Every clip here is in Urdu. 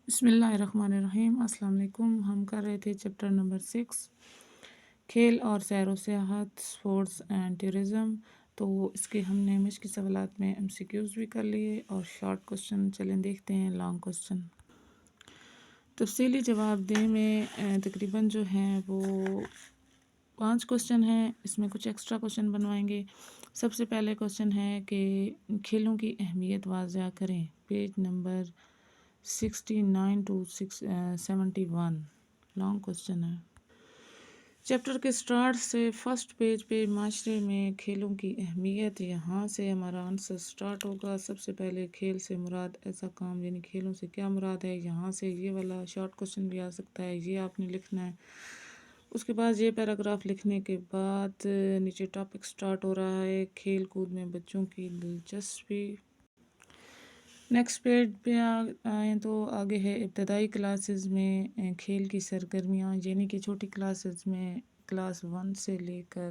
بسم اللہ الرحمن الرحیم۔ السلام علیکم۔ ہم کر رہے تھے چیپٹر نمبر 6 کھیل اور سیر و سیاحت، اسپورٹس اینڈ ٹورزم۔ تو اس کے ہم نے مشکل سوالات میں MCQs بھی کر لیے اور شارٹ کوسچن چلیں دیکھتے ہیں لانگ کوسچن۔ تفصیلی جواب دیں میں تقریباً جو ہیں وہ 5 کوسچن ہیں، اس میں کچھ ایکسٹرا کوسچن بنوائیں گے۔ سب سے پہلے کوسچن ہے کہ کھیلوں کی اہمیت واضح کریں، page number 69 to 71 long question ہے۔ چیپٹر کے سٹارٹ سے فرسٹ پیج پہ معاشرے میں کھیلوں کی اہمیت، یہاں سے ہمارا آنسر سٹارٹ ہوگا۔ سب سے پہلے کھیل سے مراد ایسا کام، یعنی کھیلوں سے کیا مراد ہے، یہاں سے یہ والا شارٹ کوسچن بھی آ سکتا ہے، یہ آپ نے لکھنا ہے۔ اس کے بعد یہ پیراگراف لکھنے کے بعد نیچے ٹاپک سٹارٹ ہو رہا ہے کھیل کود میں بچوں کی دلچسپی۔ نیکسٹ پیج پہ آئیں تو آگے ہے ابتدائی کلاسز میں کھیل کی سرگرمیاں، یعنی کہ چھوٹی کلاسز میں کلاس 1 سے لے کر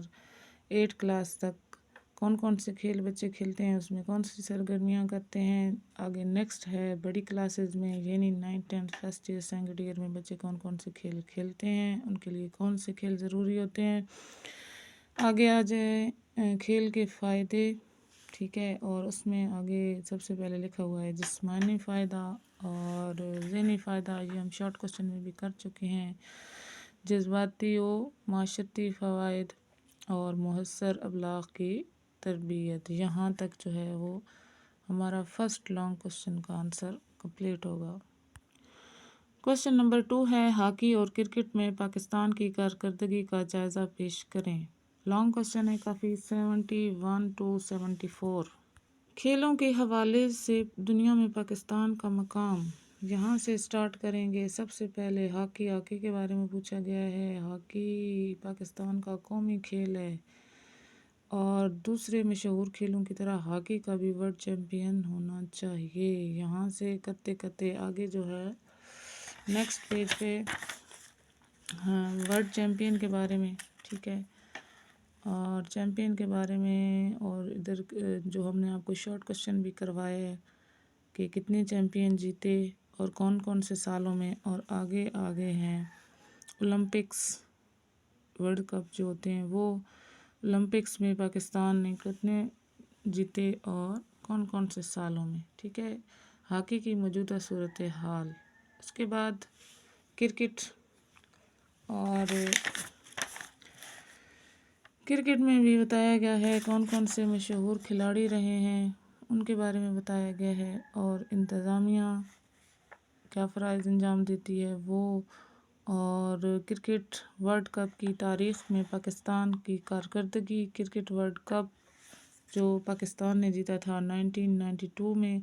8 کلاس تک کون کون سے کھیل بچے کھیلتے ہیں، اس میں کون سی سرگرمیاں کرتے ہیں۔ آگے نیکسٹ ہے بڑی کلاسز میں، یعنی 9th 10th first year second year میں بچے کون کون سے کھیل کھیلتے ہیں، ان کے لیے کون سے کھیل ضروری ہوتے ہیں۔ آگے آ جائے کھیل کے فائدے، ٹھیک ہے، اور اس میں آگے سب سے پہلے لکھا ہوا ہے جسمانی فائدہ اور ذہنی فائدہ، یہ ہم شارٹ کوسچن میں بھی کر چکے ہیں۔ جذباتی و معاشرتی فوائد اور مؤثر ابلاغ کی تربیت، یہاں تک جو ہے وہ ہمارا فرسٹ لانگ کوسچن کا آنسر کمپلیٹ ہوگا۔ کوسچن نمبر 2 ہے ہاکی اور کرکٹ میں پاکستان کی کارکردگی کا جائزہ پیش کریں۔ لانگ کوسچن ہے کافی، 71 to 74۔ کھیلوں کے حوالے سے دنیا میں پاکستان کا مقام، یہاں سے سٹارٹ کریں گے۔ سب سے پہلے ہاکی کے بارے میں پوچھا گیا ہے۔ ہاکی پاکستان کا قومی کھیل ہے اور دوسرے مشہور کھیلوں کی طرح ہاکی کا بھی ورلڈ چیمپئن ہونا چاہیے۔ یہاں سے کرتے کرتے آگے جو ہے نیکسٹ پیج پہ ورلڈ چیمپئن کے بارے میں، ٹھیک ہے، اور چیمپئن کے بارے میں، اور ادھر جو ہم نے آپ کو شارٹ کوسچن بھی کروایا ہے کہ کتنے چیمپئن جیتے اور کون کون سے سالوں میں، اور آگے آگے ہیں اولمپکس ورلڈ کپ جو ہوتے ہیں وہ اولمپکس میں پاکستان نے کتنے جیتے اور کون کون سے سالوں میں، ٹھیک ہے، ہاکی کی موجودہ صورتحال۔ اس کے بعد کرکٹ، اور کرکٹ میں بھی بتایا گیا ہے کون کون سے مشہور کھلاڑی رہے ہیں، ان کے بارے میں بتایا گیا ہے، اور انتظامیہ کیا فرائض انجام دیتی ہے وہ، اور کرکٹ ورلڈ کپ کی تاریخ میں پاکستان کی کارکردگی، کرکٹ ورلڈ کپ جو پاکستان نے جیتا تھا 1992 میں،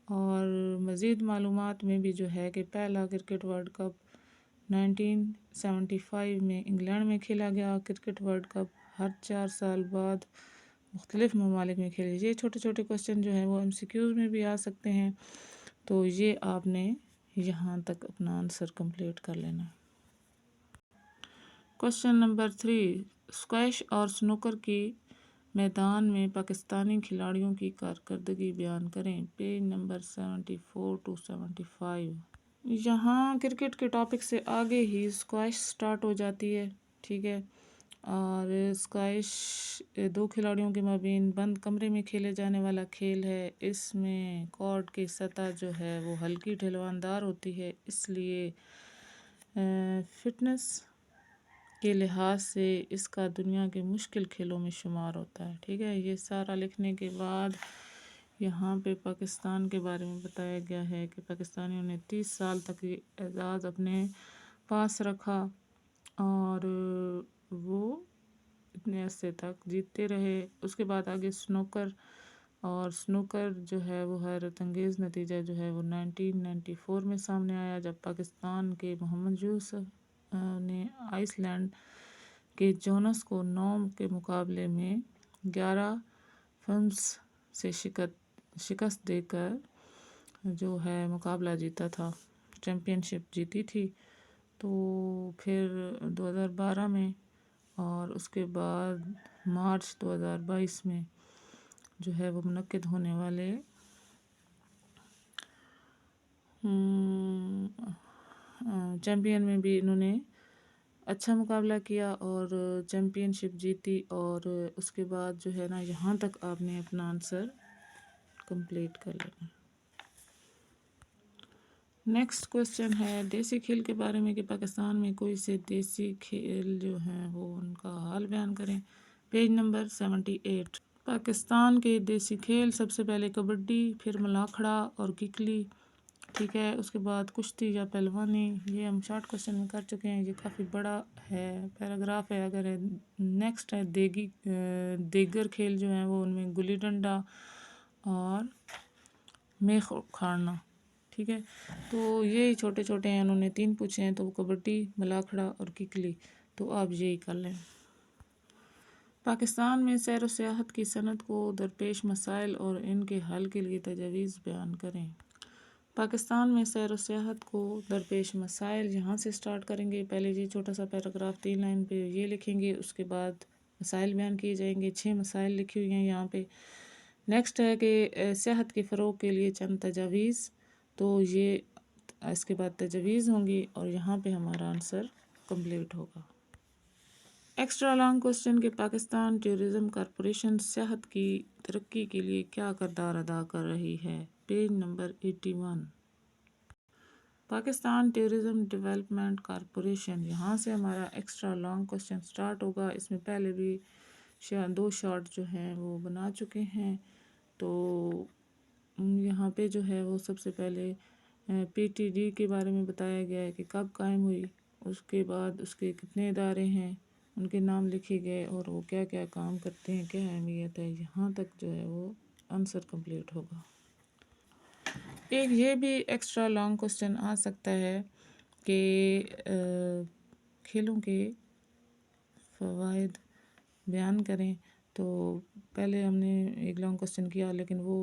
اور مزید معلومات میں بھی جو ہے کہ پہلا کرکٹ ورلڈ کپ 1975 میں انگلینڈ میں کھیلا گیا۔ کرکٹ ورلڈ کپ ہر 4 سال بعد مختلف ممالک میں کھیلے۔ یہ چھوٹے چھوٹے کوسچن جو ہیں وہ MCQs میں بھی آ سکتے ہیں، تو یہ آپ نے یہاں تک اپنا آنسر کمپلیٹ کر لینا۔ کوسچن نمبر 3، اسکواش اور سنوکر کی میدان میں پاکستانی کھلاڑیوں کی کارکردگی بیان کریں، پیج نمبر 74 to 75۔ یہاں کرکٹ کے ٹاپک سے آگے ہی اسکواش سٹارٹ ہو جاتی ہے، ٹھیک ہے، اور اسکواش 2 کھلاڑیوں کے مابین بند کمرے میں کھیلے جانے والا کھیل ہے۔ اس میں کورٹ کی سطح جو ہے وہ ہلکی ڈھلوان دار ہوتی ہے، اس لیے فٹنس کے لحاظ سے اس کا دنیا کے مشکل کھیلوں میں شمار ہوتا ہے، ٹھیک ہے۔ یہ سارا لکھنے کے بعد یہاں پہ پاکستان کے بارے میں بتایا گیا ہے کہ پاکستانیوں نے 30 سال تک یہ اعزاز اپنے پاس رکھا اور وہ اتنے عرصے تک جیتتے رہے۔ اس کے بعد آگے سنوکر، اور سنوکر جو ہے وہ حیرت انگیز نتیجہ جو ہے وہ 1994 میں سامنے آیا، جب پاکستان کے محمد یوسف نے آئس لینڈ کے جونس کو 9 کے مقابلے میں 11 فنز سے شکست دے کر جو ہے مقابلہ جیتا تھا، چیمپئن شپ جیتی تھی۔ تو پھر 2012 میں اور اس کے بعد مارچ 2022 میں جو ہے وہ منعقد ہونے والے چیمپئن میں بھی انہوں نے اچھا مقابلہ کیا اور چیمپئن شپ جیتی، اور اس کے بعد جو ہے نا یہاں تک آپ نے اپنا آنسر کمپلیٹ کر لینا۔ نیکسٹ کوسچن ہے دیسی کھیل کے بارے میں کہ پاکستان میں کوئی سے دیسی کھیل جو ہیں وہ ان کا حال بیان کریں۔ Page number 78۔ پاکستان کے دیسی کھیل سب سے پہلے کبڈی، پھر ملاکھڑا اور ککلی، ٹھیک ہے، اس کے بعد کشتی یا پہلوانی۔ یہ ہم شارٹ کوسچن میں کر چکے ہیں، یہ کافی بڑا ہے، پیراگراف ہے اگر ہے۔ نیکسٹ ہے دیگر کھیل جو ہیں وہ ان میں گلی ڈنڈا اور میخ اکھاڑنا، ٹھیک ہے۔ تو یہی چھوٹے چھوٹے ہیں، انہوں نے 3 پوچھے ہیں، تو وہ کبڈی، ملاکھڑا اور ککلی، تو آپ یہی کر لیں۔ پاکستان میں سیر و سیاحت کی صنعت کو درپیش مسائل اور ان کے حل کے لیے تجاویز بیان کریں۔ پاکستان میں سیر و سیاحت کو درپیش مسائل، یہاں سے سٹارٹ کریں گے۔ پہلے یہ چھوٹا سا پیراگراف 3 لائن پہ یہ لکھیں گے، اس کے بعد مسائل بیان کیے جائیں گے۔ 6 مسائل لکھی ہوئی ہیں یہاں پہ۔ نیکسٹ ہے کہ صحت کے فروغ کے لیے چند تجاویز، تو یہ اس کے بعد تجاویز ہوں گی اور یہاں پہ ہمارا آنسر کمپلیٹ ہوگا۔ ایکسٹرا لانگ کوسچن کہ پاکستان ٹورزم کارپوریشن صحت کی ترقی کے لیے کیا کردار ادا کر رہی ہے۔ Page number 81۔ Pakistan tourism development corporation, یہاں سے ہمارا ایکسٹرا لانگ کوسچن سٹارٹ ہوگا۔ اس میں پہلے بھی 2 شارٹ جو ہیں وہ بنا چکے ہیں، تو یہاں پہ جو ہے وہ سب سے پہلے پی ٹی ڈی کے بارے میں بتایا گیا ہے کہ کب قائم ہوئی، اس کے بعد اس کے کتنے ادارے ہیں، ان کے نام لکھے گئے اور وہ کیا کیا کام کرتے ہیں، کیا اہمیت ہے، یہاں تک جو ہے وہ آنسر کمپلیٹ ہوگا۔ ایک یہ بھی ایکسٹرا لانگ کوسچن آ سکتا ہے کہ کھیلوں کے فوائد بیان کریں، تو پہلے ہم نے ایک لانگ کوسچن کیا لیکن وہ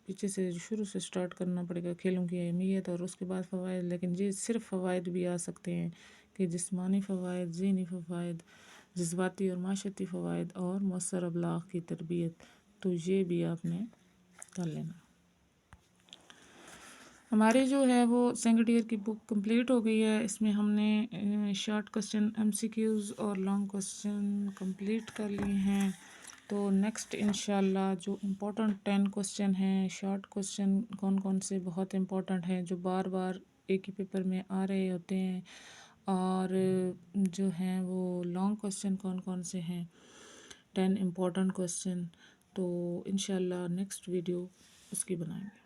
پیچھے سے شروع سے سٹارٹ کرنا پڑے گا، کھیلوں کی اہمیت اور اس کے بعد فوائد، لیکن یہ صرف فوائد بھی آ سکتے ہیں کہ جسمانی فوائد، ذہنی فوائد، جذباتی اور معاشرتی فوائد اور مؤثر ابلاغ کی تربیت، تو یہ بھی آپ نے کر لینا۔ ہماری جو ہے وہ سیکنڈ ایئر کی بک کمپلیٹ ہو گئی ہے، اس میں ہم نے شارٹ کوسچن MCQs اور لانگ کوسچن کمپلیٹ کر لیے ہیں۔ تو نیکسٹ انشاءاللہ جو امپورٹنٹ 10 کوسچن ہیں، شارٹ کوسچن کون کون سے بہت امپورٹنٹ ہیں جو بار بار ایک ہی پیپر میں آ رہے ہوتے ہیں، اور جو ہیں وہ لانگ کوسچن کون کون سے ہیں، 10 امپورٹنٹ کوسچن، تو انشاءاللہ نیکسٹ ویڈیو اس کی بنائیں گے۔